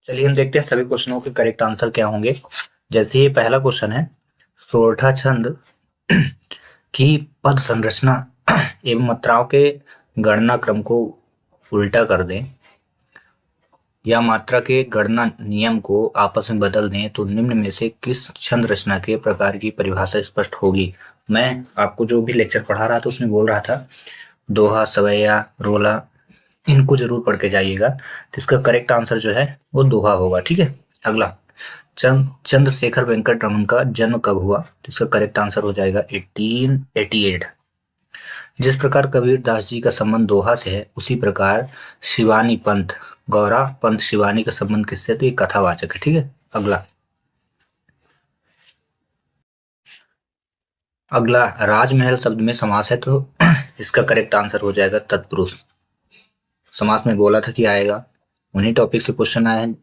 चलिए हम देखते हैं सभी क्वेश्चनों के करेक्ट आंसर क्या होंगे। जैसे ये पहला क्वेश्चन है, सोरठा छंद की पद संरचना एवं मात्राओं के गणना क्रम को उल्टा कर दें या मात्रा के गणना नियम को आपस में बदल दें तो निम्न में से किस छंद रचना के प्रकार की परिभाषा स्पष्ट होगी। मैं आपको जो भी लेक्चर पढ़ा रहा था उसमें बोल रहा था दोहा, सवैया, रोला, इनको जरूर पढ़ के जाइएगा। तो इसका करेक्ट आंसर जो है वो दोहा होगा। ठीक है। अगला, चंद्रशेखर वेंकट रमन का जन्म कब हुआ? तो इसका करेक्ट आंसर हो जाएगा 1888। जिस प्रकार कबीर दास जी का संबंध दोहा से है उसी प्रकार शिवानी पंत, गौरा पंत शिवानी का संबंध किससे? तो ये कथावाचक है। ठीक है। अगला राजमहल शब्द में समास है तो इसका करेक्ट आंसर हो जाएगा तत्पुरुष। समास में बोला था कि आएगा, उन्हीं टॉपिक से क्वेश्चन आए हैं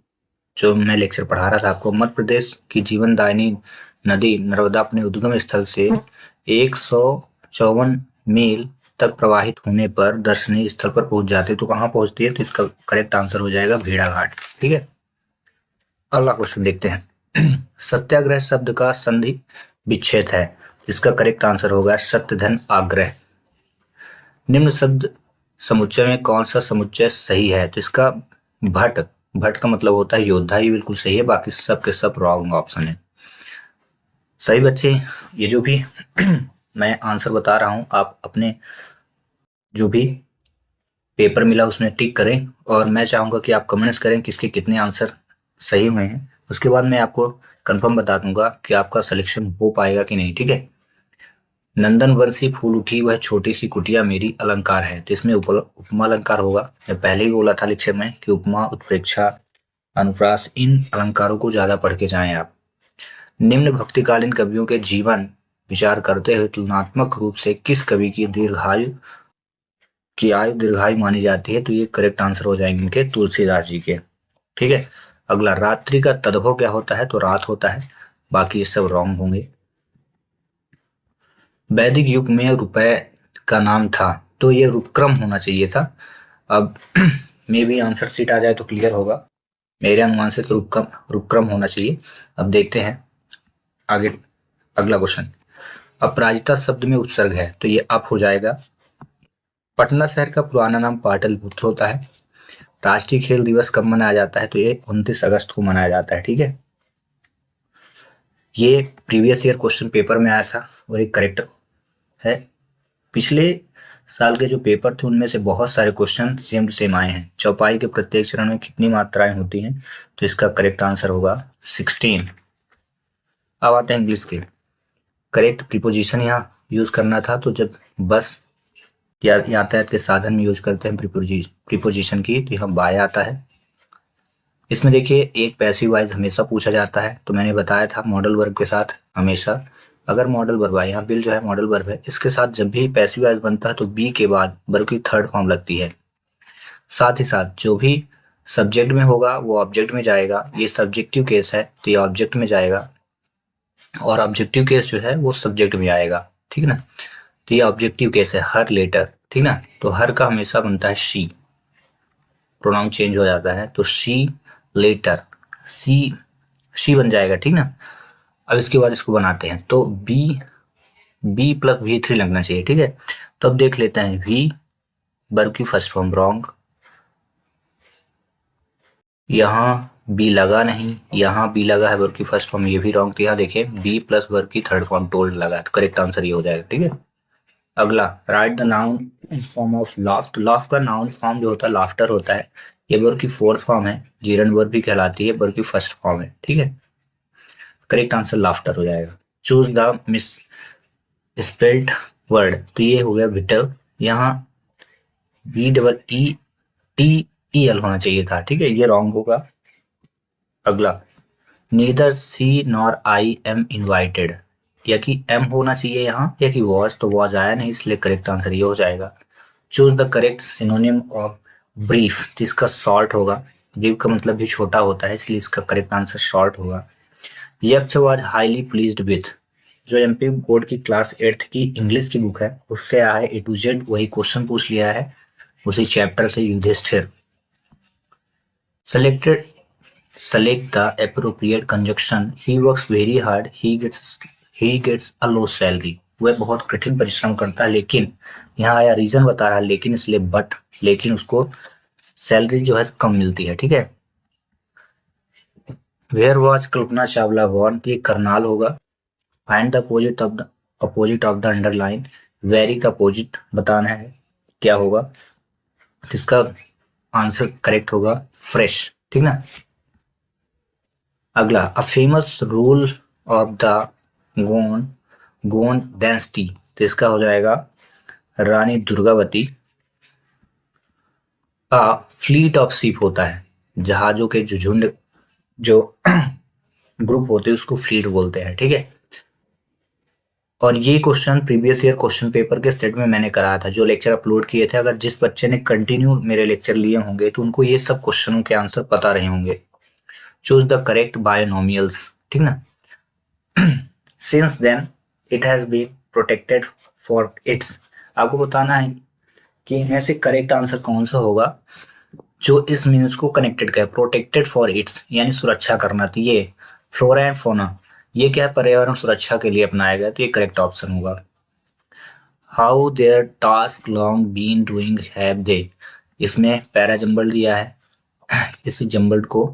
जो मैं लेक्चर पढ़ा रहा था आपको। मध्य प्रदेश की जीवनदायिनी नदी नर्मदा अपने उद्गम स्थल से 154 मील तक प्रवाहित होने पर दर्शनीय स्थल पर पहुंच जाती है। तो कहाँ पहुंचती है? तो इसका करेक्ट आंसर हो जाएगा भेड़ाघाट। ठीक है। अगला क्वेश्चन देखते हैं। सत्याग्रह शब्द का संधि विच्छेद है, इसका करेक्ट आंसर होगा सत्यधन आग्रह। निम्न शब्द समुच्चय में कौन सा समुच्चय सही है? तो इसका भट्ट, भट्ट का मतलब होता है योद्धा, ये बिल्कुल सही है। बाकी सब के सब रॉन्ग ऑप्शन है। सही बच्चे, ये जो भी मैं आंसर बता रहा हूं आप अपने जो भी पेपर मिला उसमें टिक करें और मैं चाहूंगा कि आप कमेंट्स करें किसके कितने आंसर सही हुए हैं। उसके बाद मैं आपको कंफर्म बता दूंगा कि आपका सिलेक्शन हो पाएगा कि नहीं। ठीक है। नंदन वंशी फूल उठी वह छोटी सी कुटिया मेरी अलंकार है, तो इसमें उपमा अलंकार होगा। मैं पहले ही बोला था लेक्चर में कि उपमा, उत्प्रेक्षा, अनुप्रास, इन अलंकारों को ज्यादा पढ़ के जाएं आप। निम्न भक्तिकालीन कवियों के जीवन विचार करते हुए तुलनात्मक रूप से किस कवि की आयु दीर्घायु मानी जाती है? तो ये करेक्ट आंसर हो जाएंगे इनके तुलसीदास जी के। ठीक है। अगला, रात्रि का तद्भव क्या होता है? तो रात होता है। बाकी ये सब रॉन्ग होंगे। वैदिक युग में रुपए का नाम था, तो ये रुपक्रम होना चाहिए था। अब मे भी आंसर सीट आ जाए तो क्लियर होगा। मेरे अनुमान से तो रुपक्रम होना चाहिए। अब देखते हैं आगे। अगला क्वेश्चन, अपराजिता शब्द में उपसर्ग है तो ये अप हो जाएगा। पटना शहर का पुराना नाम पाटलिपुत्र होता है। राष्ट्रीय खेल दिवस कब मनाया जाता है? तो ये 29 अगस्त को मनाया जाता है। ठीक है। ये प्रीवियस ईयर क्वेश्चन पेपर में आया था और ये करेक्ट है। पिछले साल के जो पेपर थे उनमें से बहुत सारे क्वेश्चन सेम टू सेम आए हैं। चौपाई के प्रत्येक चरण में कितनी मात्राएं होती हैं? तो इसका करेक्ट आंसर होगा 16। अब आते हैं इंग्लिश के। करेक्ट प्रीपोजिशन यहाँ यूज करना था, तो जब बस या यातायात के साधन में यूज करते हैं प्रीपोजिशन की, तो यहाँ बाय आता है। इसमें देखिए एक पैसिव वॉइस हमेशा पूछा जाता है, तो मैंने बताया था मॉडल वर्ब के साथ हमेशा अगर मॉडल वर्ब है, यहाँ बिल जो है मॉडल वर्ब है, इसके साथ जब भी पैसिव वॉइस बनता है तो बी के बाद वर्ब की थर्ड फॉर्म लगती है। साथ ही साथ जो भी सब्जेक्ट में होगा वो ऑब्जेक्ट में जाएगा। ये सब्जेक्टिव केस है तो ये ऑब्जेक्ट में जाएगा और ऑब्जेक्टिव केस जो है वो सब्जेक्ट में आएगा। ठीक है ना। तो ये ऑब्जेक्टिव केस है हर लेटर। ठीक ना। तो हर का हमेशा बनता है शी, प्रोनाउन चेंज हो जाता है तो शी लेटर, शी बन जाएगा। ठीक ना। अब इसके बाद इसको बनाते हैं तो बी प्लस V3 लगना चाहिए। ठीक है। तो अब देख लेते हैं वी वर्ब की फर्स्ट फॉर्म रॉन्ग, यहाँ बी लगा नहीं, यहाँ बी लगा है वर्ब की फर्स्ट फॉर्म, ये भी रॉन्ग। तो यहाँ देखिए बी प्लस वर्ब की थर्ड फॉर्म टोल्ड लगा है, तो करेक्ट आंसर ये हो जाएगा। ठीक है। अगला, right the noun form of laugh. तो लाफ का नाउन फॉर्म जो होता है लाफ्टर होता है। ये वर्ब की फोर्थ फॉर्म है, जीरन वर्ब भी कहलाती है, वर्ब की फर्स्ट फॉर्म है। ठीक है। करेक्ट आंसर लाफ्टर हो जाएगा। Choose the miss spelled word, तो ये हो गया विटल, यहाँ BEETEL होना चाहिए था। ठीक है। ये रॉन्ग होगा। अगला, neither she nor I am invited, या कि एम होना चाहिए यहाँ, या कि वॉज, तो वॉज आया नहीं इसलिए करेक्ट आंसर ये हो जाएगा। Choose the correct synonym of brief, तो इसका शॉर्ट होगा। ब्रीफ का मतलब भी छोटा होता है इसलिए इसका करेक्ट आंसर शॉर्ट होगा। यक्ष वॉज हाईली प्लीज्ड विथ, जो MP बोर्ड की क्लास 8th की इंग्लिश की बुक है उससे आया है, A to Z वही क्वेश्चन पूछ लिया है उसी चैप्टर से Yudhishthir. Selected select the appropriate conjunction, he works very hard, he gets a low salary। वह बहुत कठिन परिश्रम करता है, लेकिन यहाँ आया रीजन बता रहा है लेकिन, इसलिए बट, लेकिन उसको सैलरी जो है कम मिलती है। ठीक है। Where was Kalpana Chawla born, ये करनाल होगा। Find the opposite of the underline, very का अपोजिट बताना है क्या होगा, जिसका आंसर करेक्ट होगा फ्रेश। ठीक ना। अगला, a famous rule of the Gond Gond dynasty, तो इसका हो जाएगा रानी Durgavati. A fleet of ship होता है, जहाजों के जो झुंड, जो ग्रुप होते हैं उसको फ्लीट बोलते हैं। ठीक है। और ये question previous year question paper के सेट में मैंने कराया था, जो लेक्चर अपलोड किए थे। अगर जिस बच्चे ने कंटिन्यू मेरे लेक्चर लिए होंगे तो उनको ये सब क्वेश्चनों के आंसर पता रहे होंगे। Choose the correct binomials. ठीक ना। Since then it has been protected for its, आपको बताना है कि इनमें से करेक्ट आंसर कौन सा होगा जो इस मीन्स को कनेक्टेड कर, प्रोटेक्टेड फॉर इट्स यानी सुरक्षा करना। तो ये फ्लोरा एंड फोना, ये क्या है, पर्यावरण सुरक्षा के लिए अपनाया गया, तो ये करेक्ट ऑप्शन होगा। How their task long been doing have they, इसमें पैरा जम्बल दिया है, इस जम्बल को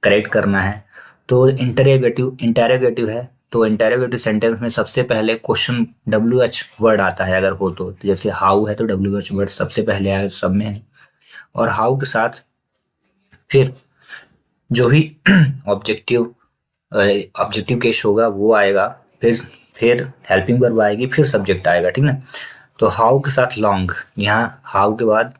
करेक्ट करना है। तो इंटेरोगेटिव है, तो इंटेरोगेटिव सेंटेंस में सबसे पहले क्वेश्चन WH वर्ड आता है अगर हो तो, जैसे हाउ है तो WH वर्ड सबसे पहले आए सब में है, और हाउ के साथ फिर जो ही ऑब्जेक्टिव केस होगा वो आएगा, फिर हेल्पिंग वर्ब आएगी, फिर सब्जेक्ट आएगा। ठीक ना। तो हाउ के साथ लॉन्ग, यहाँ हाउ के बाद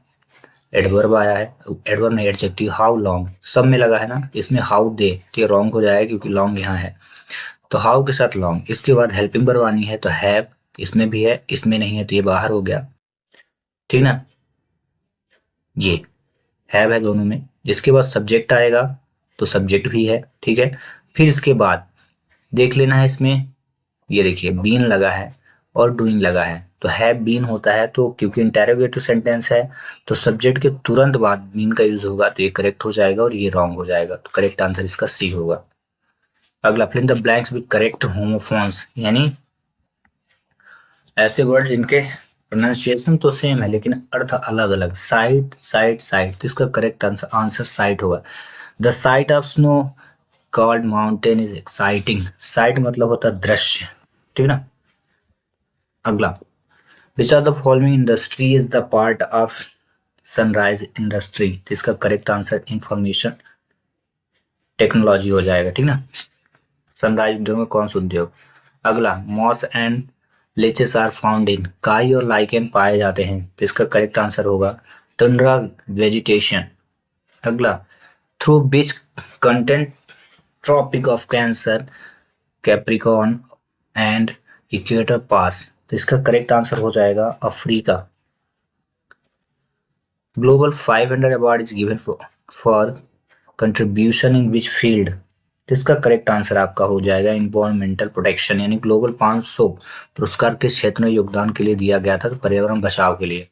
एडवर्ब आया है, एडवर्ब नहीं एडजेक्टिव, हाउ लॉन्ग सब में लगा है ना, इसमें हाउ दे, तो ये रॉन्ग हो जाएगा क्योंकि लॉन्ग यहाँ है। तो हाउ के साथ लॉन्ग, इसके बाद हेल्पिंग वर्ब आनी है, तो हैव इसमें भी है, इसमें नहीं है तो ये बाहर हो गया। ठीक ना। ये हैव है दोनों में। इसके बाद सब्जेक्ट आएगा, तो सब्जेक्ट भी है। ठीक है। फिर इसके बाद देख लेना है, इसमें ये देखिए बीन लगा है और डूइंग लगा है, तो हैव बीन होता है, तो क्योंकि इंटेरोगेटिव सेंटेंस है तो सब्जेक्ट के तुरंत बाद बीन का यूज होगा, तो ये करेक्ट हो जाएगा और ये रॉन्ग हो जाएगा, तो करेक्ट आंसर इसका सी होगा। अगला, fill the blanks with correct homophones, यानी ऐसे वर्ड जिनके प्रोनाउंसिएशन तो सेम है लेकिन अर्थ अलग अलग। साइट साइट साइट, तो इसका करेक्ट आंसर साइट होगा। The sight of snow clad mountain is exciting, sight मतलब होता है दृश्य। ठीक ना। अगला, which are the following industry is the part of sunrise industry, तो इसका करेक्ट आंसर इंफॉर्मेशन टेक्नोलॉजी हो जाएगा। ठीक ना। सनराइज उद्योग में कौन सा उद्योग। अगला, moss and lichens are found in, काई और लाइकेन पाए जाते हैं, तो इसका करेक्ट आंसर होगा टंड्रा वेजिटेशन। अगला, through which continent tropic of Cancer Capricorn and equator pass, तो इसका करेक्ट आंसर हो जाएगा Africa. Global 500 award is given for contribution in which field, तो इसका करेक्ट आंसर आपका हो जाएगा इन्वायरमेंटल प्रोटेक्शन, यानी ग्लोबल 500 पुरस्कार किस क्षेत्र में योगदान के लिए दिया गया था, तो पर्यावरण बचाव के लिए।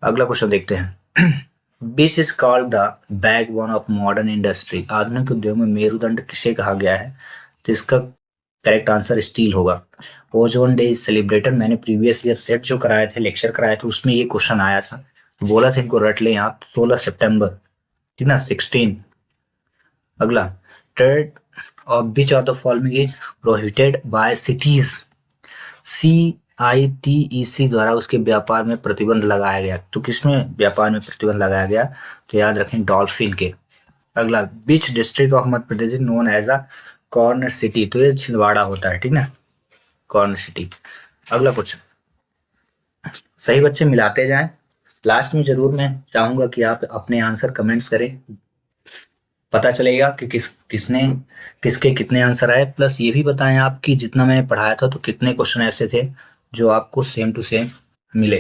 अगला क्वेश्चन देखते हैं। Which is called the backbone of modern industry, आधुनिक उद्योग में मेरुदंड किसे कहा गया है, तो इसका करेक्ट आंसर स्टील होगा। ओजोन डे इज सेलिब्रेटेड, मैंने प्रीवियस ईयर सेट जो कराए थे, लेक्चर कराए थे, उसमें ये क्वेश्चन आया था, बोला था इनको रट ले आप, 16 सितंबर। ठीक ना, 16। अगला, trade off beach of the following is prohibited by cities, CITEC द्वारा उसके व्यापार में प्रतिबंध लगाया गया, तो किसमें व्यापार में प्रतिबंध लगाया गया, तो याद रखें डॉल्फिन के। अगला, which district of Madhya Pradesh is known as a corner city, तो ये छिंदवाड़ा होता है। ठीक ना, कॉर्नर सिटी। अगला क्वेश्चन, सही बच्चे मिलाते जाएं, लास्ट में जरूर मैं चाहूंगा कि आप अपने आंसर कमेंट्स करें, पता चलेगा कि किसके कितने आंसर आए, प्लस ये भी बताएं आप कि जितना मैंने पढ़ाया था तो कितने क्वेश्चन ऐसे थे जो आपको सेम टू सेम मिले।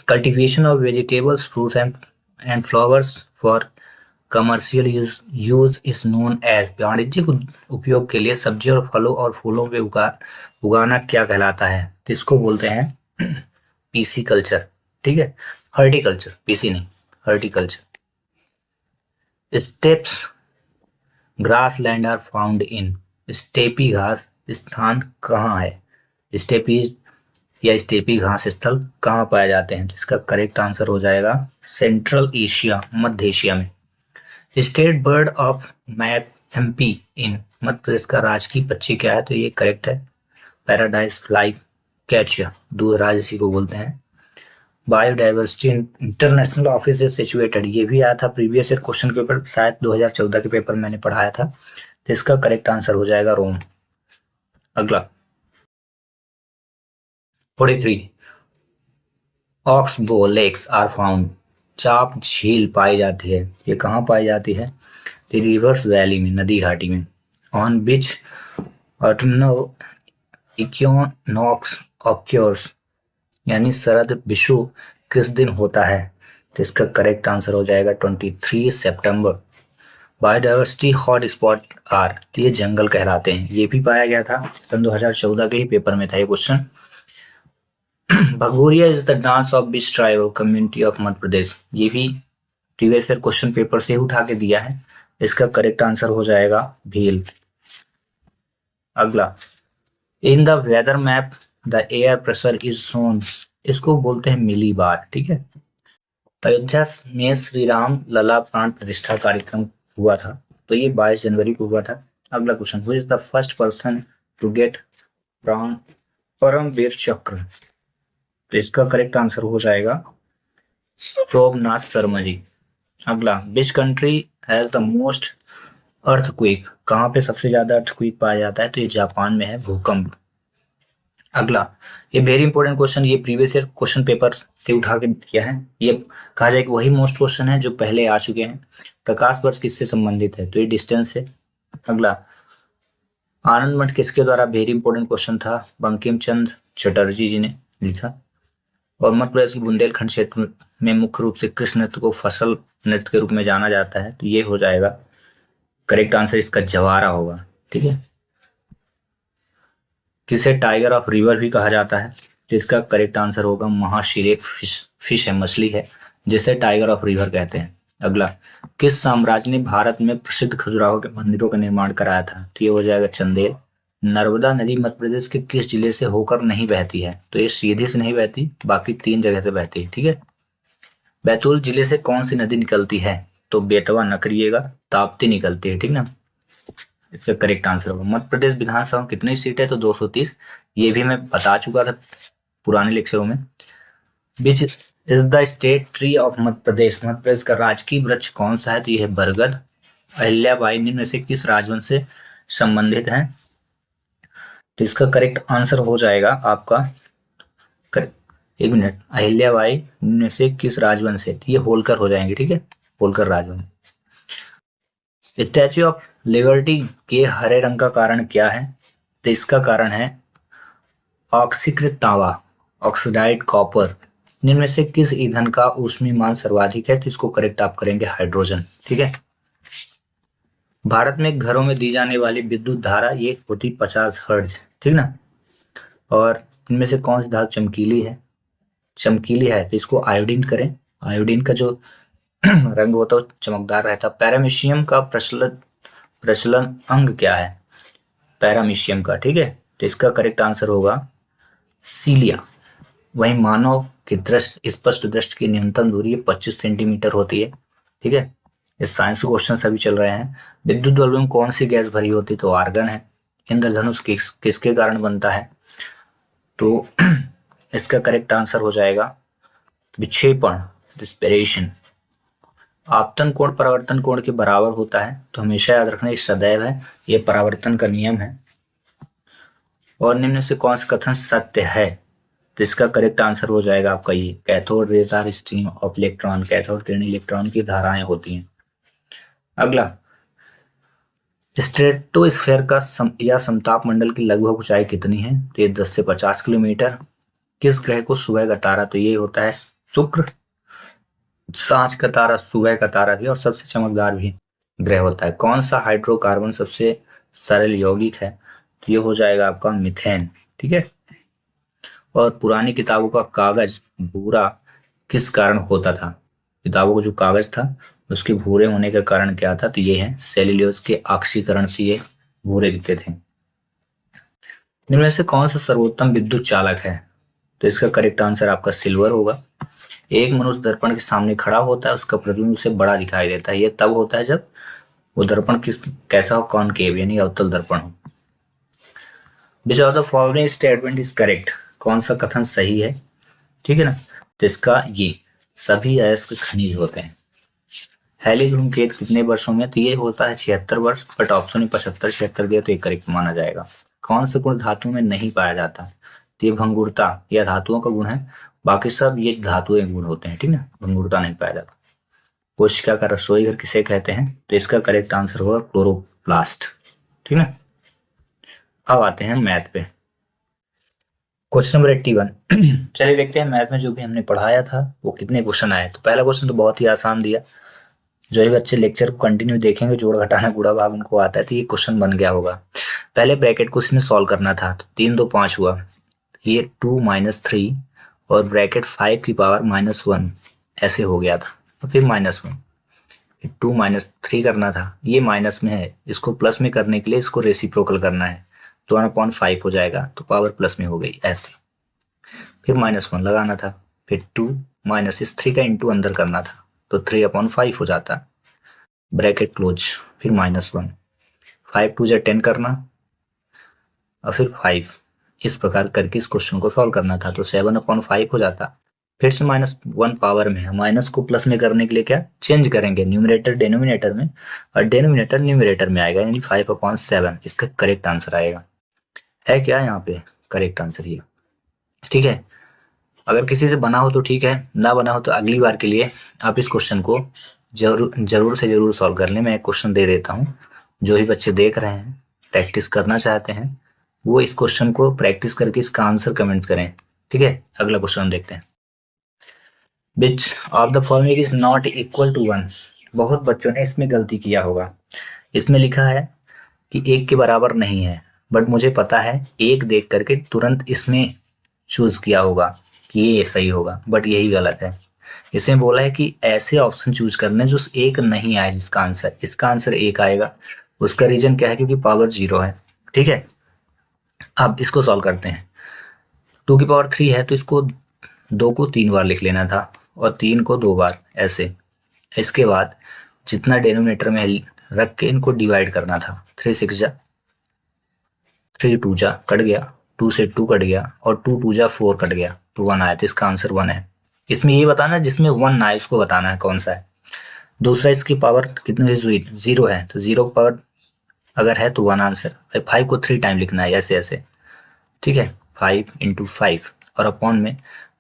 Cultivation of vegetables fruits and flowers for commercial use is known as, वाणिज्यिक उपयोग के लिए सब्जी और फलों और फूलों पे उगाना क्या कहलाता है, तो इसको बोलते हैं पीसी कल्चर। ठीक है, हर्टिकल्चर, पीसी नहीं, horticulture. Steppes grassland are found in, steppe घास स्थान कहाँ है, स्टेपीज या स्टेपी घास स्थल कहाँ पाए जाते हैं। इसका करेक्ट आंसर हो जाएगा सेंट्रल एशिया, मध्य एशिया में। State bird of map MP in, Madhya Pradesh का राजकीय पक्षी क्या है, तो ये करेक्ट है पैराडाइज फ्लाई कैचिया, दूरराज इसी को बोलते हैं। Biodiversity international office is situated, ये भी आया था प्रीवियस ईयर क्वेश्चन पेपर, शायद 2014 के पेपर मैंने पढ़ाया था, तो इसका करेक्ट आंसर हो जाएगा रोम। अगला 43 ऑक्सबो लेक्स आर फाउंड, चाप झील पाई जाती है, ये कहाँ पाई जाती है, रिवर्स वैली में, नदी घाटी में। On beach autumnal equinox occurs, यानी शरद विषुव किस दिन होता है, तो इसका करेक्ट आंसर हो जाएगा 23 सितंबर। बायोडाइवर्सिटी हॉट स्पॉट आर, तो ये जंगल कहलाते हैं, ये भी पाया गया था सन 2014 के ही पेपर में था ये question. Bhagoria is the dance of which tribal community of Madhya Pradesh, ये भी प्रीवियस ईयर क्वेश्चन पेपर से ही उठा के दिया है, इसका करेक्ट आंसर हो जाएगा भील। अगला in the weather map the air pressure is shown, इसको बोलते हैं मिली बार, ठीक है। अयोध्या में श्री राम लला प्राण प्रतिष्ठा कार्यक्रम हुआ था, तो ये 22 जनवरी को हुआ था। अगला question, who is the first person to get Param Vir Chakra, तो इसका करेक्ट आंसर हो जाएगा सोमनाथ शर्मा जी। अगला which country has the most earthquake, कहाँ पे सबसे ज्यादा अर्थक्वेक पाया जाता है, तो ये जापान में है, भूकंप। अगला ये वेरी इंपॉर्टेंट क्वेश्चन, ये प्रीवियस ईयर क्वेश्चन पेपर से उठा के दिया है, ये कहा जाए कि वही मोस्ट क्वेश्चन है जो पहले आ चुके हैं। प्रकाश वर्ष किससे संबंधित है, तो ये डिस्टेंस है। अगला आनंद मठ किसके द्वारा, वेरी इंपॉर्टेंट क्वेश्चन था, बंकिम चंद्र चटर्जी जी ने लिखा। और मध्य प्रदेश के बुंदेलखंड क्षेत्र में मुख्य रूप से कृष्ण नृत्य को फसल नृत्य के रूप में जाना जाता है, तो ये हो जाएगा करेक्ट आंसर, इसका जवारा होगा, ठीक है। किसे टाइगर ऑफ रिवर भी कहा जाता है, तो इसका करेक्ट आंसर होगा महाशीर, एक फिश है, मछली है, जिसे टाइगर ऑफ रिवर कहते हैं। अगला किस साम्राज्य ने भारत में प्रसिद्ध खजुराहो के मंदिरों का निर्माण कराया था, तो ये हो जाएगा चंदेल। नर्मदा नदी मध्य प्रदेश के किस जिले से होकर नहीं बहती है, तो ये सीधी से नहीं बहती, बाकी 3 जगह से बहती है, ठीक है। बैतूल जिले से कौन सी नदी निकलती है, तो बेतवा न करिएगा, ताप्ती निकलती है, ठीक ना। इसका करेक्ट आंसर होगा। मध्य प्रदेश विधानसभा में कितनी सीट है, तो 230, ये भी मैं बता चुका था पुराने लेक्चरों में। Which is the state tree of Madhya Pradesh, Madhya Pradesh का राजकीय वृक्ष कौन सा है, तो यह है बरगद। अहिल्याबाई निम्न में से किस राजवंश से संबंधित है, तो इसका करेक्ट आंसर हो जाएगा आपका, एक मिनट, अहिल्याबाई में से किस राजवंश से, ये होलकर हो जाएंगे, ठीक है, होलकर राजवंश। स्टैच्यू ऑफ लिबर्टी के हरे रंग का कारण क्या है, तो इसका कारण है ऑक्सीकृत तांबा, ऑक्सीडाइड कॉपर। इनमें में से किस ईंधन का ऊष्मीयमान सर्वाधिक है, तो इसको करेक्ट आप करेंगे हाइड्रोजन, ठीक है। भारत में घरों में दी जाने वाली विद्युत धारा ये होती 50 हर्ट्ज, ठीक ना। और इनमें से कौन सी धातु चमकीली है, चमकीली है, तो इसको आयोडीन करें, आयोडीन का जो रंग होता है चमकदार रहता। पैरामीशियम का प्रचलन अंग क्या है, पैरामीशियम का, ठीक है, तो इसका करेक्ट आंसर होगा सीलिया। वहीं मानव की दृष्टि, स्पष्ट दृष्टि की न्यूनतम दूरी 25 सेंटीमीटर होती है, ठीक है। ये साइंस के क्वेश्चन सभी चल रहे हैं। विद्युत बल्ब में कौन सी गैस भरी होती है, तो आर्गन है। इंद्रधनुष किसके कारण बनता है, तो इसका करेक्ट आंसर हो जाएगा विक्षेपण, रिस्पिरेशन। आपतन कोण परावर्तन कोण के बराबर होता है, तो हमेशा याद रखना ये सदैव है, ये परावर्तन का नियम है। और निम्न से कौन सा कथन सत्य है, तो इसका करेक्ट आंसर हो जाएगा आपका ये cathode rays are stream of electron, cathode किरण इलेक्ट्रॉन की धाराएं होती हैं। अगला स्ट्रेटोस्फेयर का या समताप मंडल की लगभग ऊंचाई कितनी है, तो ये 10 से 50 किलोमीटर। किस ग्रह को सुबह का तारा, तो ये होता है शुक्र। सांझ का तारा, सुबह का तारा भी, और सबसे चमकदार भी ग्रह होता है। कौन सा हाइड्रोकार्बन सबसे सरल यौगिक है, तो ये हो जाएगा आपका मीथेन, ठीक है। और पुरानी किताबों का कागज भूरा किस कारण होता था, किताबों का जो कागज था उसके भूरे होने का कारण क्या था, तो ये है सेल्यूलोज के ऑक्सीकरण से ये भूरे दिखते थे। इनमें से कौन सा सर्वोत्तम विद्युत चालक है, तो इसका करेक्ट आंसर आपका सिल्वर होगा। एक मनुष्य दर्पण के सामने खड़ा होता है, उसका प्रतिबिंब उसे बड़ा दिखाई देता है। ये तब होता है जब वो दर्पण किस कैसा हो, कॉनकेव यानी अवतल दर्पण हो। विच of the following statement is correct, कौन सा कथन सही है, ठीक है ना। तो इसका ये सभी अयस्क खनिज होते हैं। हैली धूमकेतु कितने वर्षों में, तो ये होता है 76 वर्ष, बट ऑप्शन में 75 76 दिया तो ये करेक्ट माना जाएगा। कौन से गुण धातु में नहीं पाया जाता, तो ये भंगुरता या धातुओं का गुण है, बाकी सब ये धातुएं गुण होते हैं, ठीक है ना, भंगुरता नहीं पाया जाता। कोशिका का रसोई घर किसे कहते हैं, तो इसका करेक्ट आंसर होगा क्लोरोप्लास्ट, ठीक है। अब आते हैं मैथ पे, क्वेश्चन नंबर 81। चलिए देखते हैं मैथ में जो भी हमने पढ़ाया था वो कितने क्वेश्चन आए। तो पहला क्वेश्चन तो बहुत ही आसान दिया, जो भी बच्चे लेक्चर को कंटिन्यू देखेंगे, जोड़ घटाना गुणा भाग उनको आता है, तो ये क्वेश्चन बन गया होगा। पहले ब्रैकेट को इसमें सॉल्व करना था, तो 3 2 5 हुआ, ये 2 - 3 और ब्रैकेट 5 की पावर -1 ऐसे हो गया था, तो फिर -1, 2 - 3 करना था, ये माइनस में है, इसको प्लस में करने के लिए इसको रेसिप्रोकल करना है, तो 1/5 हो जाएगा, तो पावर प्लस में हो गई ऐसे। फिर -1 लगाना था, फिर 2 माइनस इस 3 का इंटू अंदर करना था, तो 3/5 हो जाता, ब्रैकेट क्लोज, फिर -1, 5 2 जा 10 करना और फिर 5, इस प्रकार करके इस क्वेश्चन को सॉल्व करना था, तो 7/5 हो जाता। फिर से -1 पावर में है, माइनस को प्लस में करने के लिए क्या चेंज करेंगे, न्यूमरेटर डिनोमिनेटर में और डिनोमिनेटर न्यूमरेटर में आएगा, यानी 5/7 इसका करेक्ट आंसर आएगा। है क्या यहाँ पे करेक्ट आंसर ये, ठीक है। अगर किसी से बना हो तो ठीक है, ना बना हो तो अगली बार के लिए आप इस क्वेश्चन को जरूर से जरूर सॉल्व कर लें। मैं एक क्वेश्चन दे देता हूँ, जो भी बच्चे देख रहे हैं प्रैक्टिस करना चाहते हैं वो इस क्वेश्चन को प्रैक्टिस करके इसका आंसर कमेंट्स करें, ठीक है। अगला क्वेश्चन देखते हैं, which of the following is not equal to 1। बहुत बच्चों ने इसमें गलती किया होगा, इसमें लिखा है कि 1 के बराबर नहीं है, बट मुझे पता है 1 देख करके तुरंत इसमें चूज किया होगा कि ये सही होगा, बट यही गलत है। इसमें बोला है कि ऐसे ऑप्शन चूज करने जो 1 नहीं आए, जिसका आंसर इसका आंसर 1 आएगा। उसका रीजन क्या है, क्योंकि पावर 0 है, ठीक है। अब इसको सॉल्व करते हैं, 2 की पावर 3 है तो इसको 2 को 3 बार लिख लेना था और 3 को 2 बार ऐसे। इसके बाद जितना डिनोमिनेटर में रख के इनको डिवाइड करना था, 3 6 जा 3 2 जा कट गया, 2 से 2 कट गया और 2 2 जा 4 कट गया, तो 1 आया, तो इसका आंसर 1 है। इसमें ये बताना जिसमें 1 ना है इसको बताना है कौन सा है। दूसरा इसकी पावर कितनी हुई, 0 है, तो 0 पावर अगर है तो 1 आंसर। 5 को 3 टाइम लिखना है ऐसे ऐसे, ठीक है। 5 × 5 और अपॉन में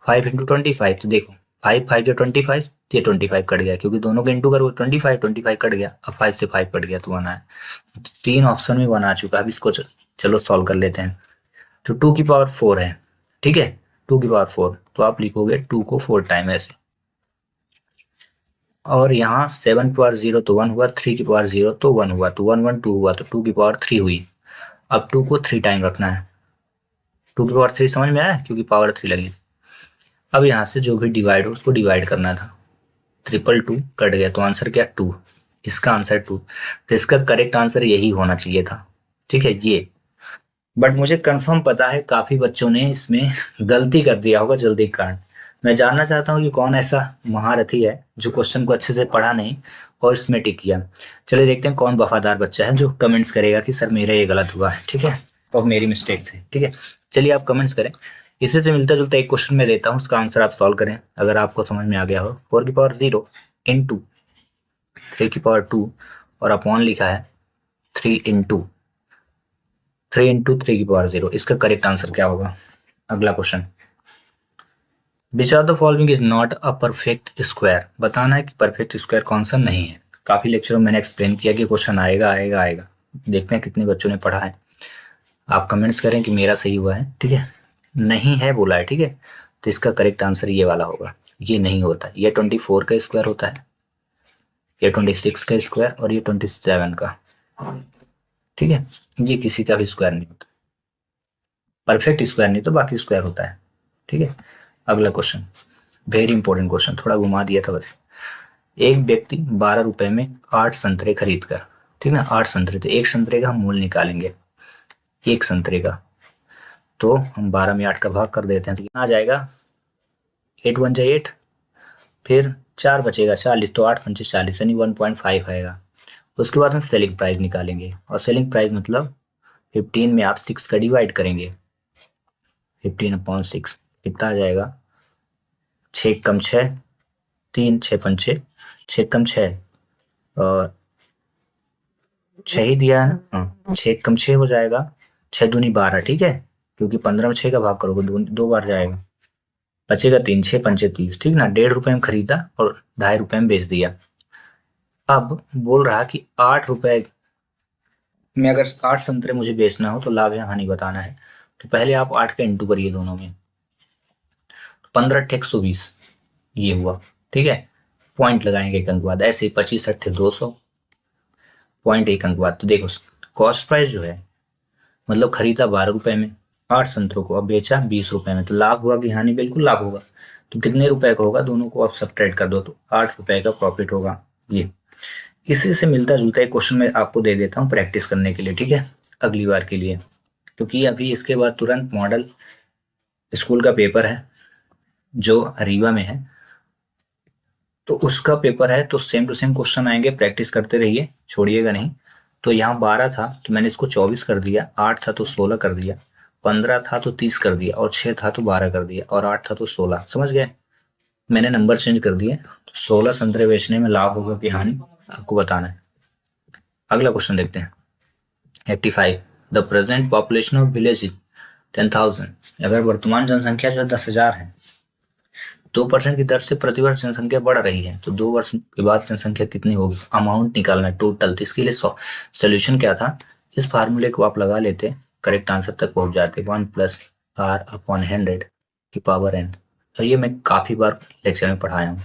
5 × 25, तो देखो 5 5 जो 25, ये 25 कट गया, क्योंकि दोनों के इंटू करो 25 कट गया, अब 5 से 5 कट गया तो 1 आया। 3 ऑप्शन में 1 आ चुका है। अब इसको चलो सॉल्व कर लेते हैं। तो 2 की पावर 4 है, ठीक है, 2 की पावर 4, तो आप लिखोगे 2 को 4 टाइम ऐसे, और यहाँ 7 की पावर 0 तो 1 हुआ, 3 की पावर 0 तो 1 हुआ, तो 1 1 2 हुआ, तो 2 की पावर 3 हुई। अब 2 को 3 टाइम रखना है, 2 की पावर 3 समझ में आया, क्योंकि पावर 3 लगी। अब यहाँ से जो भी डिवाइड हो उसको डिवाइड करना था, 222 कट गया, तो आंसर क्या 2, इसका आंसर 2, तो इसका करेक्ट आंसर यही होना चाहिए था, ठीक है ये। बट मुझे कंफर्म पता है काफी बच्चों ने इसमें गलती कर दिया होगा जल्दी के कारण। मैं जानना चाहता हूँ कि कौन ऐसा महारथी है जो क्वेश्चन को अच्छे से पढ़ा नहीं और इसमें टिक किया। चलिए देखते हैं कौन वफादार बच्चा है जो कमेंट्स करेगा कि सर मेरा ये गलत हुआ है, ठीक है, और मेरी मिस्टेक से, ठीक है। चलिए आप कमेंट्स करें। इसी से मिलता जुलता एक क्वेश्चन मैं देता हूँ, उसका आंसर आप सॉल्व करें अगर आपको समझ में आ गया हो। 4 की पावर 0 × 3 की पावर 2 और अपॉन लिखा है 3 × 3 की पावर 0, इसका करेक्ट आंसर क्या होगा। अगला question, which of the following is not a perfect square. बताना है कि परफेक्ट स्क्वायर कौन सा नहीं है। काफी लेक्चरों में मैंने एक्सप्लेन किया कि क्वेश्चन आएगा आएगा आएगा। देखते हैं कितने बच्चों ने पढ़ा है। आप कमेंट्स करें कि मेरा सही हुआ है, ठीक है। नहीं है बोला है, ठीक है, तो इसका करेक्ट आंसर ये वाला होगा। ये नहीं होता, ये 24 का स्क्वायर होता है, ये 26 का स्क्वायर और ये 27 का, ठीक है। ये किसी का भी स्क्वायर नहीं होता, परफेक्ट स्क्वायर नहीं तो बाकी स्क्वायर होता है, ठीक है। अगला क्वेश्चन वेरी इंपॉर्टेंट क्वेश्चन, थोड़ा घुमा दिया था बस। एक व्यक्ति 12 रुपए में 8 संतरे खरीद कर, ठीक ना, 8 संतरे, तो एक संतरे का हम मूल्य निकालेंगे, एक संतरे का, तो हम 12 में 8 का भाग कर देते हैं तो कितना आ जाएगा, 8 वन जा 8, फिर 4 बचेगा 40, तो 8 पंचे 40 यानी 1.5 आएगा। उसके बाद हम सेलिंग प्राइस निकालेंगे, और सेलिंग प्राइस मतलब 15 में आप 6 का डिवाइड करेंगे, 15/6 कितना आ जाएगा, 6 कम 6, 3 6 पंचे 6 कम 6, और 6 ही दिया है ना, 6 कम 6 हो जाएगा, 6 दूनी 12, ठीक है, क्योंकि 15 में 6 का भाग करोगे दो बार जाएगा, बचेगा 3 6 पंचे 30, ठीक ना। 1.5 रुपए में खरीदा और 2.5 रुपए में बेच दिया। अब बोल रहा कि 8 रुपए में अगर 8 संतरे मुझे बेचना हो तो लाभ या हानि बताना है, तो पहले आप 8 का इंटू करिए दोनों में, 15 अट्ठे 120 ये हुआ, ठीक है, पॉइंट लगाएंगे एक अंक बाद, ऐसे 25 अट्ठे 200, पॉइंट एक अंक बाद। तो देखो कॉस्ट प्राइस जो है, मतलब खरीदा 12 रुपए में 8 संतरों को, अब बेचा 20 रुपए में, तो लाभ हुआ कि हानि, बिल्कुल लाभ होगा। तो कितने रुपए का होगा, दोनों को आप सब्ट्रैक्ट कर दो तो 8 रुपए का प्रॉफिट होगा। ये इसी से मिलता जुलता एक क्वेश्चन मैं आपको दे देता हूँ प्रैक्टिस करने के लिए, ठीक है, अगली बार के लिए, क्योंकि अभी इसके बाद तुरंत मॉडल स्कूल का पेपर है जो रीवा में है, तो उसका पेपर है, तो सेम टू सेम क्वेश्चन आएंगे, प्रैक्टिस करते रहिए, छोड़िएगा नहीं। तो यहाँ 12 था तो मैंने इसको 24 कर दिया, 8 था तो 16 कर दिया, 15 था तो 30 कर दिया, और 6 था तो 12 कर दिया, और 8 था तो 16, समझ गए, मैंने नंबर चेंज कर दिए। तो 16 संतरे बेचने में लाभ होगा कि हानि, आपको बताना है। अगला क्वेश्चन देखते हैं, 85, the present population of village is 10,000। अगर वर्तमान जनसंख्या जो है 10,000 है, 2% की दर से प्रतिवर्ष जनसंख्या बढ़ रही है, तो 2 वर्ष के बाद जनसंख्या कितनी होगी, अमाउंट निकालना है टोटल। तो इसके लिए सोल्यूशन क्या था, इस फार्मूले को आप लगा लेते, करेक्ट आंसर तक पहुंच जाते, 1+r/100 की पावर n। और ये मैं काफी बार लेक्चर में पढ़ाया हूँ।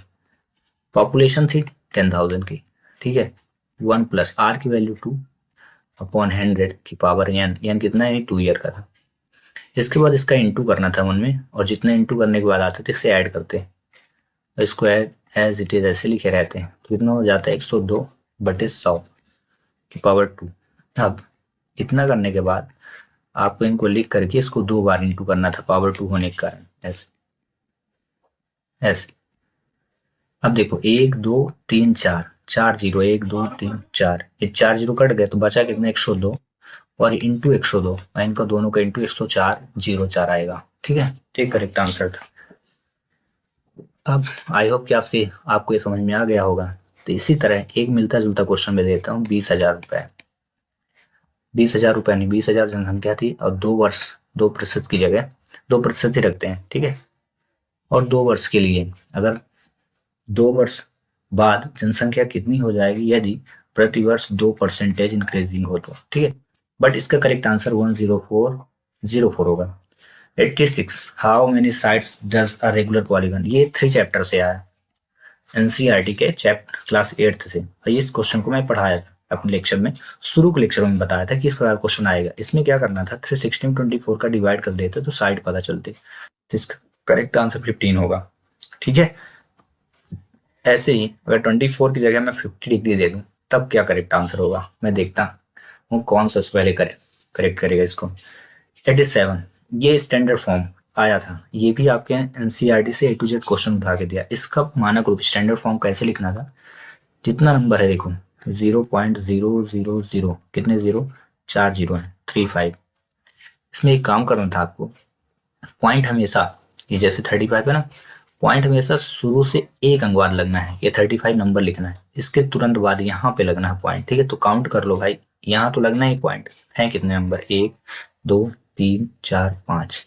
पॉपुलेशन थी 10,000 की, ठीक है, 1+r की वैल्यू 2/100 की पावर n कितना है, 2 ईयर का था। इसके बाद इसका इंटू करना था 1 में, और जितने इंटू करने के बाद आते थे इसे ऐड करते, इसको एज इट इज ऐसे लिखे रहते हैं, तो कितना हो जाता है, 102/100 की पावर 2। अब इतना करने के बाद आपको इनको लिख करके इसको 2 बार इंटू करना था, पावर 2 होने के कारण, ऐसे ऐसे। अब देखो 1 2 3 4, 4 0, 1 2 3 4, ये 4 0 कट गए तो बचा कितना, 102, और इंटू 102, इनका दोनों का इंटू 104/04 आएगा, ठीक है, ठीक करेक्ट आंसर था। अब आई होप कि आपको ये समझ में आ गया होगा। तो इसी तरह एक मिलता जुलता क्वेश्चन मैं देता हूँ, 20,000 रुपए, 20,000 रुपए नहीं, 20,000 जनसंख्या थी, और 2 वर्ष 2% की जगह 2% ही रखते हैं, ठीक है, और 2 वर्ष के लिए, अगर 2 वर्ष बाद जनसंख्या कितनी हो जाएगी यदि प्रतिवर्ष 2% इंक्रीजिंग हो तो, ठीक है, बट इसका करेक्ट आंसर 10404 होगा। 86, how many sides does a regular polygon, ये 3 चैप्टर से आया, एनसीईआरटी के चैप्टर क्लास 8th से, और इस क्वेश्चन को मैं पढ़ाया था अपने लेक्चर में, शुरू के लेक्चर में बताया था कि इस प्रकार क्वेश्चन आएगा। इसमें क्या करना था, 360 में 24 का डिवाइड कर देते तो साइड पता चलती, तो इसका करेक्ट आंसर 15 होगा, ठीक है। ऐसे ही अगर 24 की जगह मैं 50 डिग्री दे दूं तब क्या करेक्ट आंसर होगा, मैं देखता हूँ कौन सा पहले करेक्ट करेगा इसको। 87, ये स्टैंडर्ड फॉर्म आया था, ये भी आपके एनसीईआरटी से A to Z क्वेश्चन उठा के दिया। इसका मानक रूप स्टैंडर्ड फॉर्म कैसे लिखना था, जितना नंबर है देखो 0.000, कितने जीरो, 4 जीरो है, 35। इसमें एक काम करना था आपको, पॉइंट हमेशा, ये जैसे 35 है ना, पॉइंट हमेशा शुरू से एक अंक बाद लगना है, ये 35 नंबर लिखना है, इसके तुरंत बाद यहाँ पे लगना है पॉइंट, ठीक है। तो काउंट कर लो भाई, यहाँ तो लगना ही पॉइंट है, कितने नंबर, 1 2 3 4 5,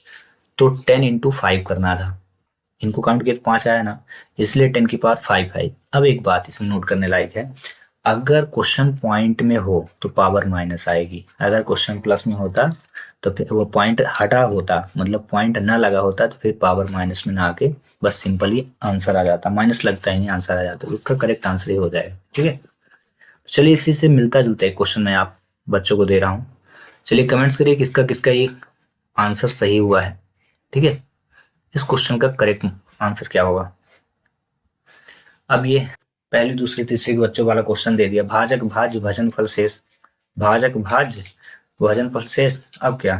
तो 10 × 5 करना था, इनको काउंट किया तो 5 आया ना, इसलिए 10 की पावर 5 है। अब एक बात इसमें नोट करने लायक है, अगर क्वेश्चन पॉइंट में हो तो पावर माइनस आएगी, अगर क्वेश्चन प्लस में होता तो फिर वो पॉइंट हटा होता, मतलब पॉइंट ना लगा होता तो फिर पावर माइनस में ना आके बस सिंपली आंसर आ जाता, माइनस लगता ही नहीं, आंसर आ जाता, उसका करेक्ट आंसर ही हो जाएगा, ठीक है। चलिए इसी से मिलता जुलता एक क्वेश्चन मैं आप बच्चों को दे रहा हूँ, चलिए कमेंट्स करिए किसका किसका ये आंसर सही हुआ है, ठीक है, इस क्वेश्चन का करेक्ट आंसर क्या होगा। अब ये पहली दूसरी तीसरी के बच्चों वाला क्वेश्चन दे दिया, भाजक भाज्य भजनफल शेष, भाजक भाज्य भजनफल शेष। अब क्या,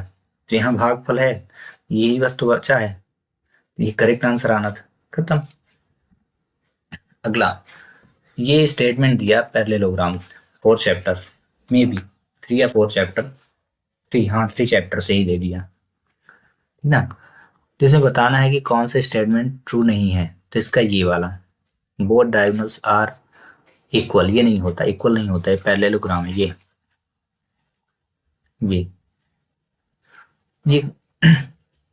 तो यहाँ भागफल है, यही वस्तु बचा है, ये करेक्ट आंसर आना था, खत्म। अगला, ये स्टेटमेंट दिया पैरेललोग्राम, 4 चैप्टर में भी, 3 या 4 चैप्टर, 3, हाँ 3 चैप्टर से ही दे दिया, ठीक ना। तो इसमें बताना है कि कौन सा स्टेटमेंट ट्रू नहीं है, तो इसका ये वाला, बोथ डायगोनल्स आर इक्वल, ये नहीं होता, इक्वल नहीं होता है, पैरेललोग्राम है ये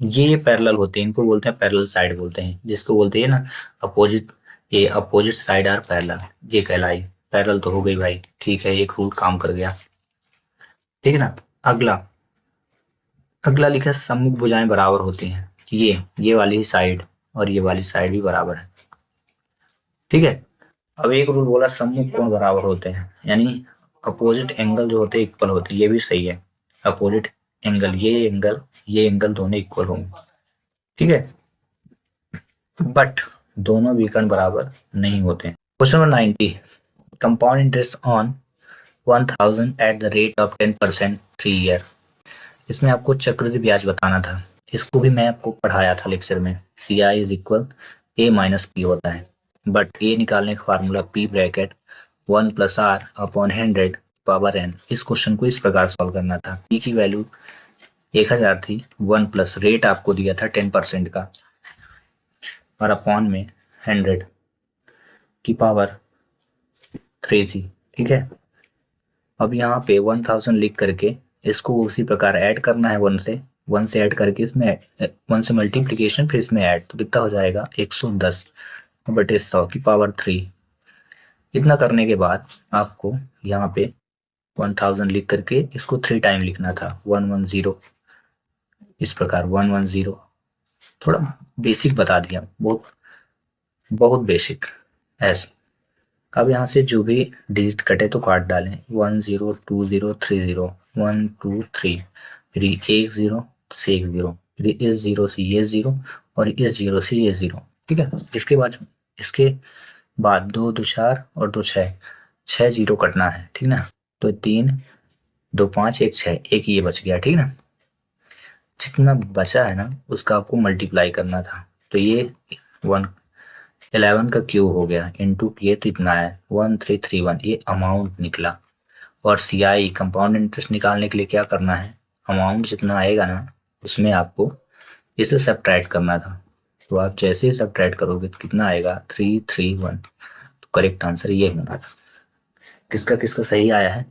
ये पैरेलल होते हैं, इनको बोलते हैं पैरेलल साइड बोलते हैं, जिसको बोलते हैं ना अपोजिट, ये अपोजिट साइड आर पैरेलल, ये कहलाई। पैरेलल तो हो गई भाई, ठीक है, एक रूल काम कर गया, ठीक है ना। अगला लिखा सम्मुख भुजाएं बराबर होती हैं, ये वाली साइड और ये वाली साइड भी बराबर है, ठीक है। अब एक रूल बोला सम्मुख कोण बराबर होते हैं, यानी अपोजिट एंगल जो होते हैं इक्वल होते हैं, ये भी सही है, अपोजिट एंगल, ये एंगल दोनों इक्वल होंगे, ठीक है, बट दोनों विकर्ण बराबर नहीं होते हैं। Question number 90, compound interest on 1000 at the rate of 10% 3 year. इसमें आपको चक्रवृद्धि ब्याज बताना था, इसको भी मैं आपको पढ़ाया था लेक्चर में, CI is equal A minus P होता है, बट A निकालने का formula P bracket 1 plus R upon 100 power n। इस क्वेश्चन को इस प्रकार सॉल्व करना था, P की वैल्यू 1000 थी, 1 प्लस रेट आपको दिया था 10% का, और अपॉन में 100 की पावर 3 थी, ठीक है। अब यहाँ पे 1000 लिख करके इसको उसी प्रकार ऐड करना है, 1 से ऐड करके इसमें 1 से मल्टीप्लीकेशन, फिर इसमें ऐड, तो कितना हो जाएगा 110 बटे 100 की पावर 3। इतना करने के बाद आपको यहाँ पे 1000 लिख करके इसको 3 टाइम लिखना था, 110, इस प्रकार 110। थोड़ा बेसिक बता दिया, बहुत बेसिक ऐसे। अब यहाँ से जो भी डिजिट कटे तो काट डालें, 1 0 2 0 3 0 1 2 3, फिर 1 0 से 1 0, फिर इस 0 से ये 0 और इस 0 से ये 0, ठीक है। इसके बाद 2 2 4 और 2 6, 6 0 कटना है, ठीक ना। तो 3 2 5 1 6, एक ये बच गया, ठीक ना। जितना बचा है ना उसका आपको मल्टीप्लाई करना था, तो ये 11 का क्यूब हो गया, इंटू किए तो इतना है 1331, ये अमाउंट निकला। और CI कंपाउंड इंटरेस्ट निकालने के लिए क्या करना है, अमाउंट जितना आएगा ना उसमें आपको इसे सब्ट्रैक्ट करना था, तो आप जैसे ही सब्ट्रैक्ट करोगे तो कितना आएगा 331, तो करेक्ट आंसर ये होना था। किसका किसका सही आया है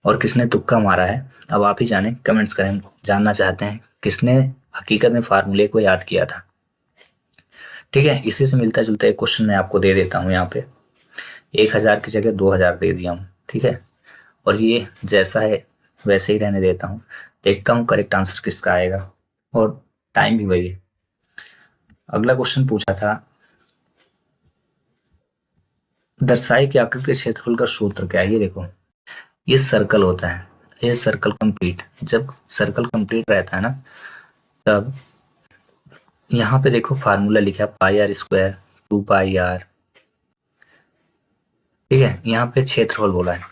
और किसने तुक्का मारा है, अब आप ही जाने, कमेंट्स करें, जानना चाहते हैं किसने हकीकत में फार्मूले को याद किया था, ठीक है। इसी से मिलता जुलता एक क्वेश्चन मैं आपको दे देता हूँ, यहाँ पे 1000 की जगह 2000 दे दिया हूँ, ठीक है, और ये जैसा है वैसे ही रहने देता हूँ, देखता हूँ करेक्ट आंसर किसका आएगा, और टाइम भी वही है। अगला क्वेश्चन पूछा था, दर्शाई की आकृति के क्षेत्रफल का सूत्र क्या है। ये देखो, ये सर्कल होता है, ये सर्कल कंप्लीट, जब सर्कल कंप्लीट रहता है ना तब यहाँ पे देखो फार्मूला लिखा है पाई आर स्क्वायर 2 पाई आर, ठीक है। यहाँ पे क्षेत्रफल बोला है,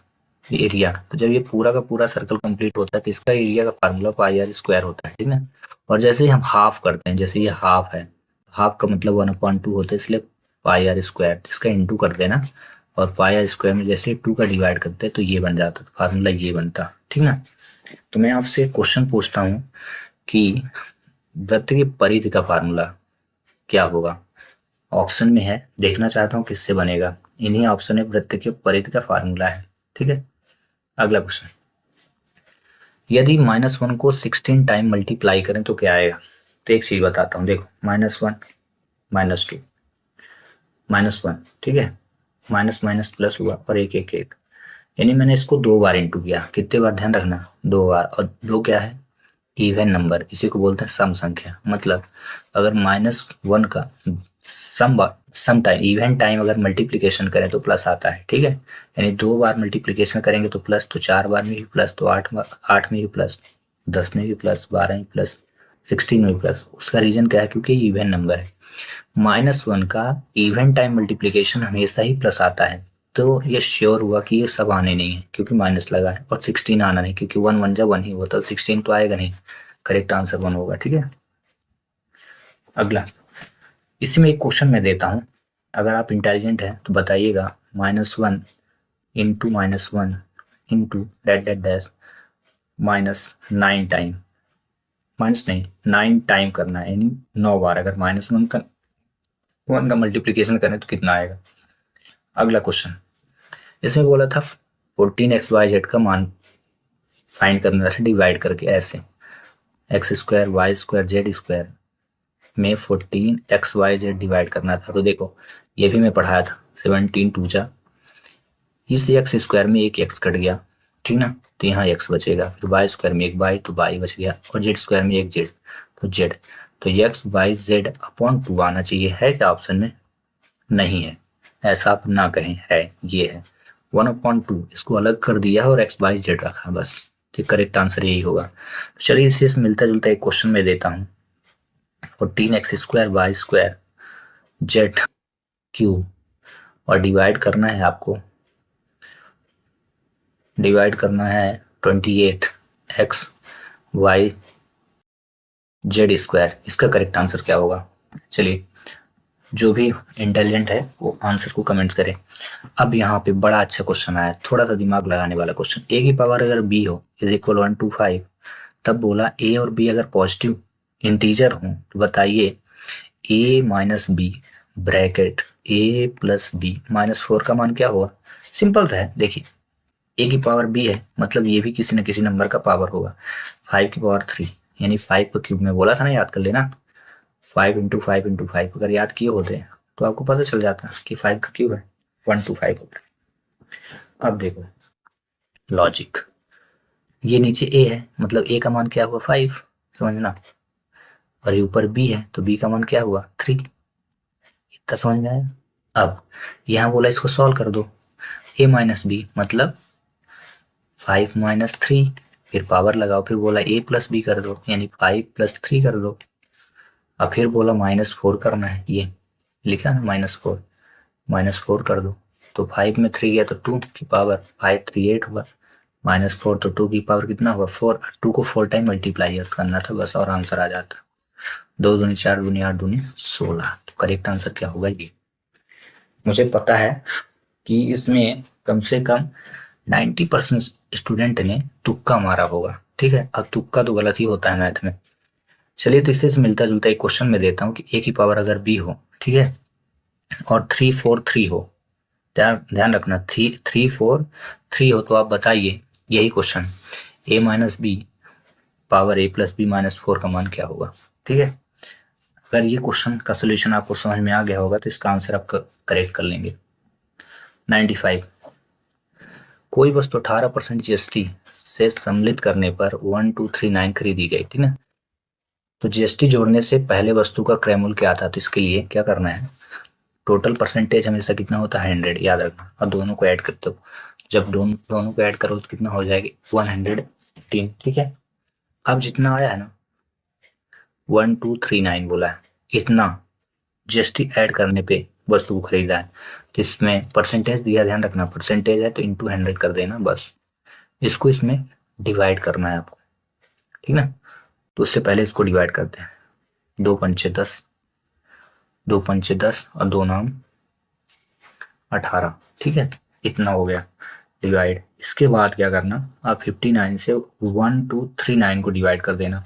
ये एरिया, तो जब ये पूरा का पूरा सर्कल कंप्लीट होता है तो इसका एरिया का फार्मूला पाई आर स्क्वायर होता है, ठीक है। और जैसे ही हम हाफ करते हैं, जैसे ये हाफ है, हाफ का मतलब 1/2 होता है, इसलिए पाई आर स्क्वायर, इसका इंटू कर देना, और पाई आर स्क्वायर में जैसे 2 का डिवाइड करते हैं तो ये बन जाता, तो फार्मूला ये बनता, ठीक ना। तो मैं आपसे क्वेश्चन पूछता हूँ कि वृत्त की परिधि का फार्मूला क्या होगा। ऑप्शन में है, देखना चाहता हूँ किससे बनेगा, इन्हीं ऑप्शन में वृत्त की परिधि का फार्मूला है, ठीक है। अगला क्वेश्चन, यदि -1 को 16 टाइम मल्टीप्लाई करें तो क्या आएगा। तो एक चीज बताता हूँ, देखो -1 -2 -1, ठीक है, माइनस माइनस प्लस हुआ और एक एक एक, यानी मैंने इसको 2 बार इंटू किया, कितने बार ध्यान रखना, 2 बार, और 2 क्या है इवन नंबर, इसी को बोलते हैं सम संख्या। मतलब अगर -1 का सम टाइम इवन टाइम अगर मल्टीप्लिकेशन करें तो प्लस आता है, ठीक है। यानी 2 बार मल्टीप्लिकेशन करेंगे तो प्लस, तो 4 बार में भी प्लस, तो 8 में भी प्लस, 10 में भी प्लस, 12 में प्लस, 16 में भी प्लस। उसका रीजन क्या है, क्योंकि इवन नंबर है। -1 का इवन टाइम मल्टीप्लिकेशन हमेशा ही प्लस आता है, तो ये श्योर हुआ कि ये सब आने नहीं है क्योंकि माइनस लगा है, और 16 आना नहीं क्योंकि 1 1 जा 1 ही होता है, 16 तो आएगा नहीं। करेक्ट आंसर 1 होगा। ठीक है, अगला इसी में एक क्वेश्चन मैं देता हूँ, अगर आप इंटेलिजेंट हैं तो बताइएगा। -1 into -1 into that that dash -9 time, minus नहीं 9 टाइम करना है, यानी 9 बार। अगर -1 का 1 का मल्टीप्लीकेशन करें तो कितना आएगा। अगला क्वेश्चन, इसमें बोला था 14xyz का मान फाइंड करना था डिवाइड करके, ऐसे x² y² z² में 14xyz डिवाइड करना था। तो देखो ये भी मैं पढ़ाया था, 17 2 जा, इस x² में एक x कट गया, ठीक ना, तो यहाँ x बचेगा, फिर y² में एक y, तो y बच गया, और z² में एक z, तो z, तो x y z अपॉन 2 आना चाहिए। है क्या ऑप्शन में? नहीं है, ऐसा आप ना कहें, है, ये है 1/2, इसको अलग कर दिया और x y z रखा बस, तो करेक्ट आंसर यही होगा। चलिए इससे मिलता जुलता एक क्वेश्चन मैं देता हूँ। 14x² y² z³ और डिवाइड करना है आपको, डिवाइड करना है 28x y z²। इसका करेक्ट आंसर क्या होगा? चलिए जो भी इंटेलिजेंट है वो आंसर को कमेंट करे। अब यहाँ पे बड़ा अच्छा क्वेश्चन आया, थोड़ा सा दिमाग लगाने वाला क्वेश्चन। a की पावर अगर b हो इज इक्वल 1 to 5, तब बोला a और b अगर पॉजिटिव इंटीजर हो तो बताइए a minus B bracket a plus B -4 का मान क्या होगा। सिंपल सा है, देखिए a की पावर b है, मतलब ये भी किसी न किसी नंबर का पावर होगा। 5 की पावर 3 यानी 5 का क्यूब, में बोला था ना, याद कर लेना। 5 इंटू 5 इंटू 5 अगर याद किए होते तो आपको पता चल जाता कि 5 का क्यूब है 1 to 5 होता। अब देखो लॉजिक, ये नीचे a है, मतलब a का मान क्या हुआ 5, समझना, और ये ऊपर b है तो b का मान क्या हुआ 3। इतना समझ में आया। अब यहाँ बोला इसको सॉल्व कर दो, a माइनस बी मतलब 5 माइनस 3, फिर पावर लगाओ, फिर बोला a प्लस बी कर दो यानी 5 + 3 कर दो। अब फिर बोला -4 करना है, ये लिखा ना -4, -4 कर दो, तो 5 में 3 गया तो 2 की पावर 5 3 8 हुआ, -4 तो 2 की पावर कितना हुआ 4, 2 को 4 टाइम मल्टीप्लाई करना था बस, और आंसर आ जाता। 2 दूनी 4 दूनी 8 दूनी 16, तो करेक्ट आंसर क्या होगा ये। मुझे पता है कि इसमें कम से कम 90% स्टूडेंट ने तुक्का मारा होगा, ठीक है, अब तुक्का तो गलत ही होता है मैथ में। चलिए तो इससे मिलता जुलता एक क्वेश्चन में देता हूँ कि a की पावर अगर b हो, ठीक है, और 3 4 3 हो, ध्यान रखना 3 3 4 3 हो, तो आप बताइए, यही question, a minus B power a plus B -4 का मान क्या होगा। ठीक है, अगर ये क्वेश्चन का सोल्यूशन आपको समझ में आ गया होगा तो इसका आंसर आप करेक्ट कर लेंगे। 95, कोई वस्तु 18% जीएसटी से सम्मिलित करने पर 1239 खरीदी गई, ठीक है, तो जीएसटी जोड़ने से पहले वस्तु का क्रय मूल्य क्या था, तो इसके लिए क्या करना है, टोटल परसेंटेज हमेशा कितना होता है 100, याद रखना, और दोनों को ऐड करते हो, जब दोनों को ऐड करो तो कितना हो जाएगा 118, ठीक है। अब जितना आया है ना 1239 बोला है, इतना जीएसटी ऐड करने पे वस्तु को खरीदा है, तो इसमें परसेंटेज दिया, ध्यान रखना परसेंटेज है तो इंटू 100 कर देना बस, इसको इसमें डिवाइड करना है आपको, ठीक ना। तो उससे पहले इसको डिवाइड करते हैं, 2 पंचे 10, 2 पंचे 10 और 2 नाम 18, ठीक है, इतना हो गया डिवाइड। इसके बाद क्या करना, आप 59 से 1239 को डिवाइड कर देना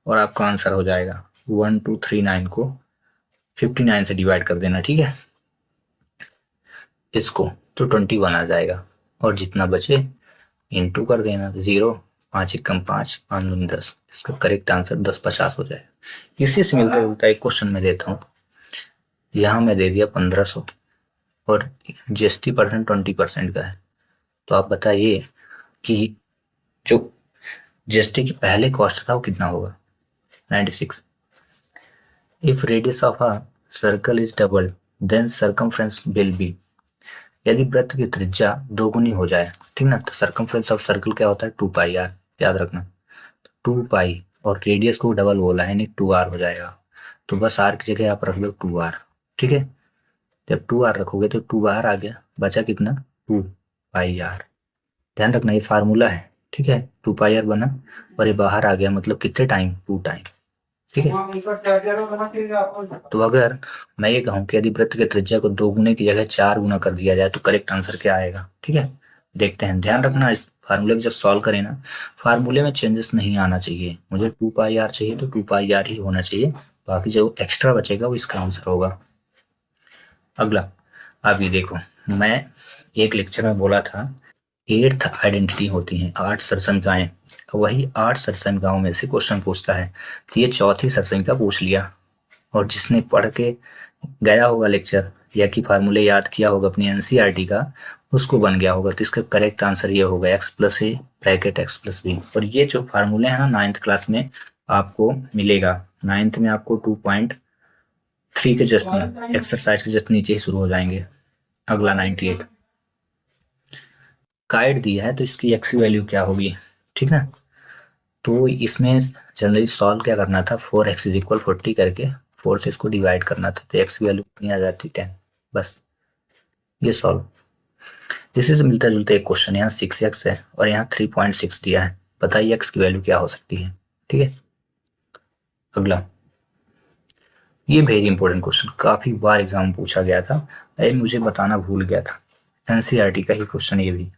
और आपका आंसर हो जाएगा। 1239 को 59 से डिवाइड कर देना, ठीक है, इसको तो 21 आ जाएगा, और जितना बचे इंटू कर देना, 0 5 एकम 5 5 दूनी 10, इसका करेक्ट आंसर 10 50 हो जाएगा। इसी से मिलता जुलता एक क्वेश्चन में देता हूँ, यहाँ मैं दे दिया 1500 और जीएसटी परसेंट 20% का है, तो आप बताइए कि जो जीएसटी की पहले कॉस्ट था वो कितना होगा। 96, if radius of a circle is double then circumference will be, यदि वृत्त की त्रिज्या दोगुनी हो जाए, ठीक ना, तो सर्कमफ्रेंस ऑफ सर्कल क्या होता है 2 पाई, याद रखना 2 पाई, और रेडियस को डबल बोला है यानी 2r हो जाएगा, तो बस आर की जगह आप रख लो 2r। ठीक है, जब 2r रखोगे तो 2 बाहर आ गया, बचा कितना 2πr। ध्यान रखना ये फार्मूला है, ठीक है। 2πr बना और ये बाहर आ गया, मतलब कितने टाइम, 2 टाइम। ठीक है, तो अगर मैं ये कहूँ कि यदि वृत्त के त्रिज्या को 2 गुने की जगह 4 गुना कर दिया जाए तो करेक्ट आंसर क्या आएगा। ठीक है, देखते हैं। ध्यान रखना इस फार्मूले को जब सॉल्व करें ना, फार्मूले में चेंजेस नहीं आना चाहिए। मुझे 2πr चाहिए तो 2πr ही होना चाहिए, बाकी जो एक्स्ट्रा बचेगा वो इसका आंसर होगा। अगला, अब ये देखो, मैं एक लेक्चर में बोला था 8th आइडेंटिटी होती हैं, 8 सरसंहिकाएं। वही 8 सरसंहिकाओं में से क्वेश्चन पूछता है, तो ये चौथी सरसंहिका पूछ लिया, और जिसने पढ़ के गया होगा लेक्चर या कि फार्मूले याद किया होगा अपनी एनसीईआरटी का, उसको बन गया होगा। तो इसका करेक्ट आंसर ये होगा x+a ब्रैकेट x+b। और ये जो फार्मूले हैं ना 9th क्लास में आपको मिलेगा, 9th में आपको 2.3 के जस्ट एक्सरसाइज के जस्ट नीचे ही शुरू हो जाएंगे। अगला 98 गाइड दिया है, तो इसकी x की वैल्यू क्या होगी। ठीक ना, तो इसमें जनरली सॉल्व क्या करना था, 4x = 40 करके 4 से इसको डिवाइड करना था, तो x की वैल्यू कितनी आ जाती, 10। बस ये सॉल्व। इसी से मिलता जुलता एक क्वेश्चन यहाँ 6x है और यहाँ 3.6 दिया है, बताइए x की वैल्यू क्या हो सकती है। ठीक है, अगला, ये वेरी इंपॉर्टेंट क्वेश्चन, काफी बार एग्जाम में पूछा गया था, मुझे बताना भूल गया था। एनसीईआरटी का ही क्वेश्चन ये भी,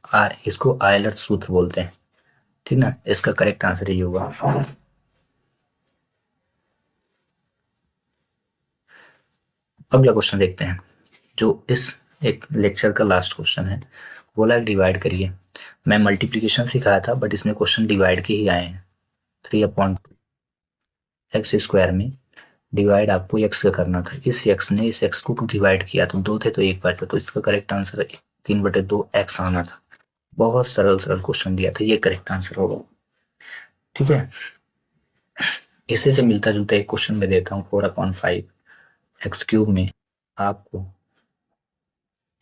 इसको आयलर सूत्र बोलते हैं। ठीक ना, इसका करेक्ट आंसर ये होगा। अगला क्वेश्चन देखते हैं, जो इस एक लेक्चर का लास्ट क्वेश्चन है। बोला डिवाइड करिए। मैं मल्टीप्लिकेशन सिखाया था, बट इसमें क्वेश्चन डिवाइड के ही आए हैं। 3/2x² में डिवाइड आपको x का करना था। इस x ने इस x को डिवाइड किया, तो 2 थे तो 1 बचा, तो इसका करेक्ट आंसर 3/2x आना था। बहुत सरल सरल क्वेश्चन दिया था, ये करेक्ट आंसर होगा। ठीक है, इसी से मिलता जुलता एक क्वेश्चन में देता हूँ, 4/5 x³ में आपको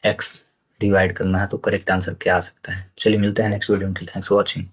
x डिवाइड करना है, तो करेक्ट आंसर क्या आ सकता है। चलिए मिलते हैं नेक्स्ट वीडियो में, थैंक्स फॉर वॉचिंग।